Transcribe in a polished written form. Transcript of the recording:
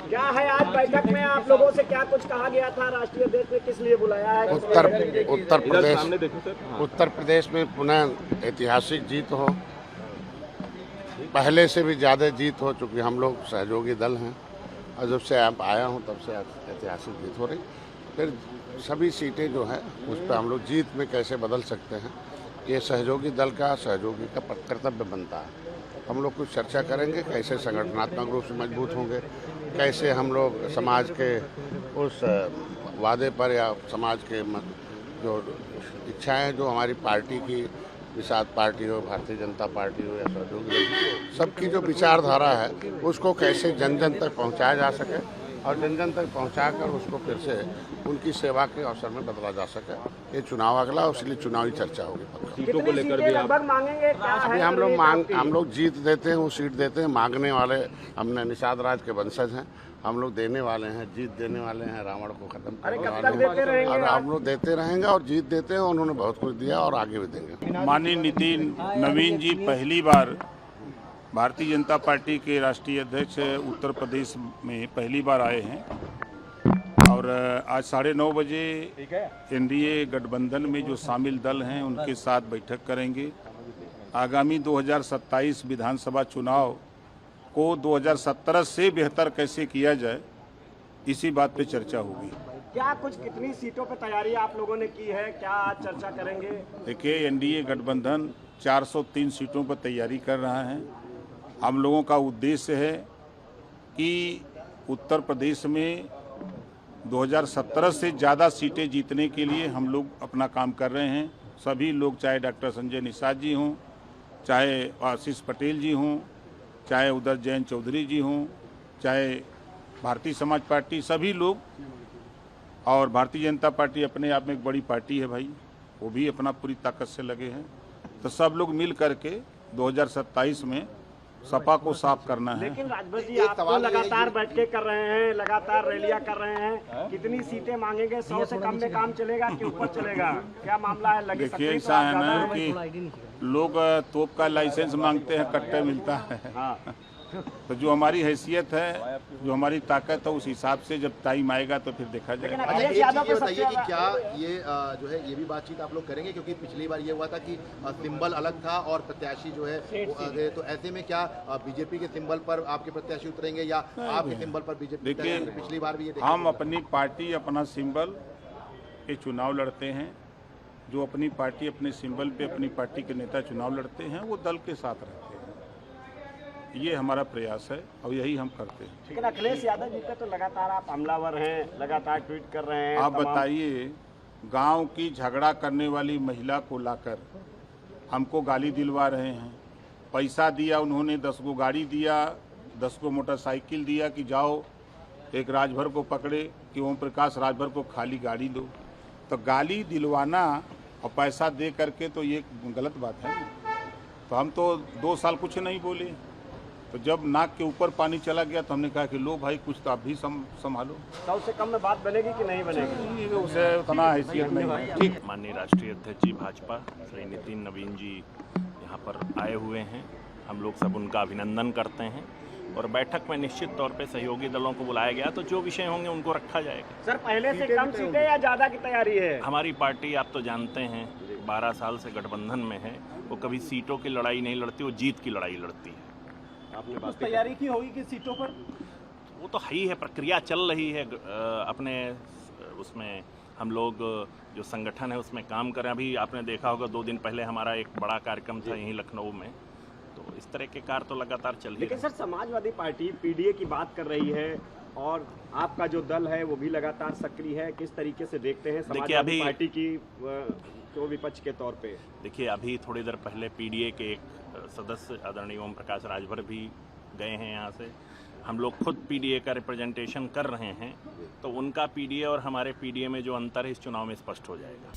क्या है आज बैठक में आप लोगों से क्या कुछ कहा गया था? राष्ट्रीय अध्यक्ष ने किस लिए बुलाया है? उत्तर प्रदेश में पुनः ऐतिहासिक जीत हो, पहले से भी ज़्यादा जीत हो, चूँकि हम लोग सहयोगी दल हैं और जब से आप आया हूँ तब से ऐतिहासिक जीत हो रही। फिर सभी सीटें जो हैं उस पर हम लोग जीत में कैसे बदल सकते हैं, ये सहयोगी दल का सहयोगी का कर्तव्य बनता है। हम लोग कुछ चर्चा करेंगे कैसे संगठनात्मक रूप से मजबूत होंगे, कैसे हम लोग समाज के उस वादे पर या समाज के जो इच्छाएं जो हमारी पार्टी की, निषाद पार्टी हो, भारतीय जनता पार्टी हो या सहयोगी दल, सबकी जो विचारधारा है उसको कैसे जन जन तक पहुंचाया जा सके और जन जन तक पहुंचाकर उसको फिर से उनकी सेवा के अवसर में बदला जा सके। ये चुनाव अगला, इसलिए चुनावी चर्चा होगी। सीटों को लेकर भी लगभग मांगेंगे? अभी हम लोग जीत देते हैं, वो सीट देते हैं। मांगने वाले हमने निषाद राज के वंशज हैं, हम लोग देने वाले हैं, जीत देने वाले हैं, रावण को खत्म करने वाले हैं और हम लोग देते रहेंगे और जीत देते हैं। उन्होंने बहुत कुछ दिया और आगे भी देंगे। माननीय नितिन नवीन जी पहली बार भारतीय जनता पार्टी के राष्ट्रीय अध्यक्ष उत्तर प्रदेश में पहली बार आए हैं और आज 9:30 बजे एनडीए गठबंधन में जो शामिल दल हैं उनके साथ बैठक करेंगे। आगामी 2027 विधानसभा चुनाव को 2017 से बेहतर कैसे किया जाए, इसी बात पे चर्चा होगी। क्या कुछ कितनी सीटों पे तैयारी आप लोगों ने की है, क्या आज चर्चा करेंगे? देखिए, एनडीए गठबंधन 403 सीटों पर तैयारी कर रहा है। हम लोगों का उद्देश्य है कि उत्तर प्रदेश में 2017 से ज़्यादा सीटें जीतने के लिए हम लोग अपना काम कर रहे हैं। सभी लोग, चाहे डॉक्टर संजय निषाद जी हों, चाहे आशीष पटेल जी हों, चाहे उधर जयंत चौधरी जी हों, चाहे भारतीय समाज पार्टी, सभी लोग, और भारतीय जनता पार्टी अपने आप में एक बड़ी पार्टी है भाई, वो भी अपना पूरी ताकत से लगे हैं। तो सब लोग मिल करके 2027 में सपा को साफ करना है। लेकिन राजभर जी, आप तो लगातार बैठकें कर रहे हैं, लगातार रैलियां कर रहे हैं, कितनी सीटें मांगेंगे? 100 से कम में काम चलेगा कि ऊपर चलेगा? क्या मामला है? लगे देखिए, ऐसा है ना कि लोग तोप का लाइसेंस मांगते हैं, कट्टे मिलता है। तो जो हमारी हैसियत है, जो हमारी ताकत है, उस हिसाब से जब टाइम आएगा तो फिर देखा जाएगा। अच्छा, एक चीज़ बताइए कि क्या ये जो है ये भी बातचीत आप लोग करेंगे, क्योंकि पिछली बार ये हुआ था कि सिंबल अलग था और प्रत्याशी जो है तो ऐसे में क्या बीजेपी के सिंबल पर आपके प्रत्याशी उतरेंगे या आपके सिंबल पर बीजेपी? देखिए, पिछली बार भी ये हम अपनी पार्टी अपना सिंबल पे चुनाव लड़ते हैं। जो अपनी पार्टी अपने सिंबल पे अपनी पार्टी के नेता चुनाव लड़ते हैं वो दल के साथ रहते हैं। ये हमारा प्रयास है और यही हम करते हैं। लेकिन अखिलेश यादव जी पे तो लगातार आप हमलावर हैं, लगातार ट्वीट कर रहे हैं। आप बताइए, गांव की झगड़ा करने वाली महिला को लाकर हमको गाली दिलवा रहे हैं। पैसा दिया उन्होंने, 10 गो गाड़ी दिया, 10 गो मोटरसाइकिल दिया कि जाओ एक राजभर को पकड़े कि ओम प्रकाश राजभर को खाली गाड़ी दो। तो गाली दिलवाना और पैसा दे करके तो ये गलत बात है। तो हम तो 2 साल कुछ नहीं बोले, तो जब नाक के ऊपर पानी चला गया तो हमने कहा कि लो भाई, कुछ तो आप भी संभालो। 100 से कम में बात बनेगी कि नहीं बनेगी? उसे उतना हैसियत नहीं है। ठीक। माननीय राष्ट्रीय अध्यक्ष जी भाजपा श्री नितिन नवीन जी यहाँ पर आए हुए हैं। हम लोग सब उनका अभिनंदन करते हैं और बैठक में निश्चित तौर पे सहयोगी दलों को बुलाया गया, तो जो विषय होंगे उनको रखा जाएगा। सर, पहले से कम सीटें या ज़्यादा की तैयारी है? हमारी पार्टी, आप तो जानते हैं, 12 साल से गठबंधन में है। वो कभी सीटों की लड़ाई नहीं लड़ती, वो जीत की लड़ाई लड़ती है। आपने कुछ तैयारी की होगी कि सीटों पर? वो तो ही है, प्रक्रिया चल रही है। अपने उसमें हम लोग जो संगठन है उसमें काम करें। अभी आपने देखा होगा 2 दिन पहले हमारा एक बड़ा कार्यक्रम था यहीं लखनऊ में, तो इस तरह के कार्य तो लगातार चल रही है। लेकिन सर, समाजवादी पार्टी पीडीए की बात कर रही है और आपका जो दल है वो भी लगातार सक्रिय है। किस तरीके से देखते हैं समाजवादी पार्टी की तो विपक्ष के तौर पे? देखिए, अभी थोड़ी देर पहले पीडीए के एक सदस्य आदरणीय ओम प्रकाश राजभर भी गए हैं यहाँ से। हम लोग खुद पीडीए का रिप्रेजेंटेशन कर रहे हैं, तो उनका पीडीए और हमारे पीडीए में जो अंतर है इस चुनाव में स्पष्ट हो जाएगा।